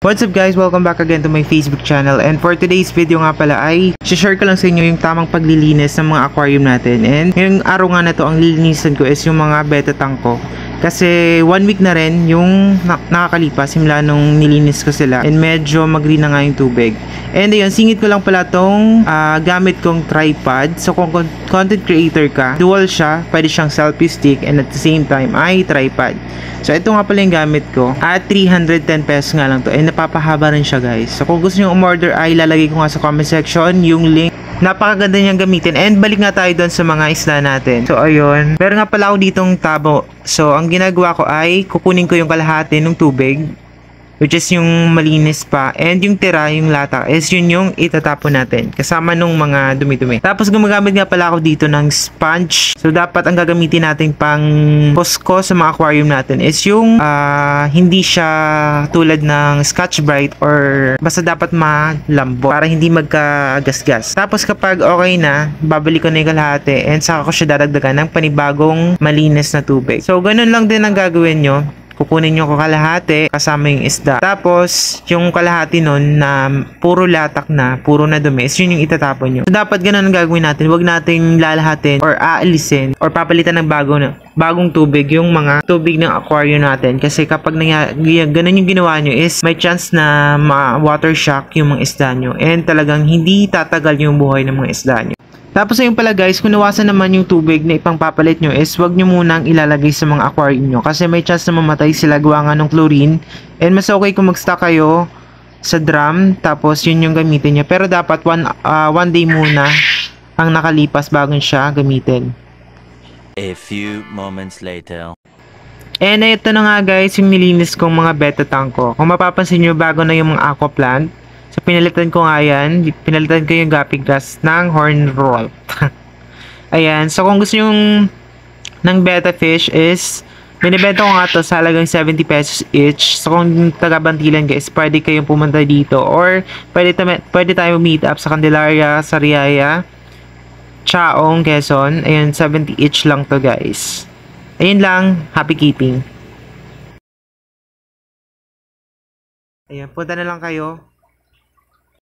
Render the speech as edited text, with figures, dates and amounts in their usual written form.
What's up guys? Welcome back again to my Facebook channel, and for today's video nga pala ay share ko lang sa inyo yung tamang paglilinis ng mga aquarium natin. And ngayong araw nga na to, ang lilinisan ko is yung mga betta tank ko. Kasi 1 week na rin yung nakakalipas simula nung nilinis ko sila, and medyo mag-green na nga yung tubig. And ayun, singit ko lang pala tong gamit kong tripod. So kung content creator ka, dual siya, pwede siyang selfie stick and at the same time ay tripod. So ito nga pala yung gamit ko at 310 pesos nga lang to, and napapahaba rin siya guys. So kung gusto nyo umorder ay lalagay ko nga sa comment section yung link. Napakaganda niyang gamitin. And balik nga tayo doon sa mga isda natin. So ayun, meron nga pala ako ditong tabo. So ang ginagawa ko ay kukunin ko yung kalahati ng tubig, which is yung malinis pa, and yung tira, yung lata, is yun yung itatapon natin kasama nung mga dumi-dumi. Tapos gumagamit nga pala ako dito ng sponge. So dapat ang gagamitin natin pang Costco sa mga aquarium natin is yung hindi siya tulad ng Scotch Brite, or basta dapat malambot para hindi magkagasgas. Tapos kapag okay na, babalik ko na yung kalahati and saka ko siya dadagdagan ng panibagong malinis na tubig. So ganun lang din ang gagawin nyo. Kukunin nyo ko kalahati kasama yung isda. Tapos, yung kalahati nun na puro latak na, puro na dumi, is yun yung itatapon nyo. So, dapat ganun ang gagawin natin. Huwag nating lalahatin or aalisin or papalitan ng bagong tubig yung mga tubig ng aquarium natin. Kasi kapag ganun yung ginawa nyo is may chance na ma-water shock yung mga isda nyo. And talagang hindi tatagal yung buhay ng mga isda nyo. Tapos ayun pala guys, kung nawasan naman yung tubig na ipangpapalit nyo is wag nyo munang ilalagay sa mga aquarium nyo kasi may chance na mamatay sila gawa nga ng chlorine. And mas okay kung mag-stock kayo sa drum, tapos yun yung gamitin nyo. Pero dapat one day muna ang nakalipas bago siya gamitin. A few moments later. And ito na nga guys yung nilinis kong mga betta tank ko. Kung mapapansin nyo, bago na yung mga aqua plant. So, pinalitan ko nga yan. Pinalitan ko yung guppy grass ng horn roll. Ayan. So, kung gusto nyo ng betta fish is, binibenta ko nga to sa halagang 70 pesos each. So, kung taga-Bantilan guys, pwede kayong pumunta dito. Or, pwede tayo meet up sa Candelaria, Sariaya, Chaong, Quezon. Ayan, 70 each lang to guys. Ayun lang. Happy keeping. Ayan, punta na lang kayo.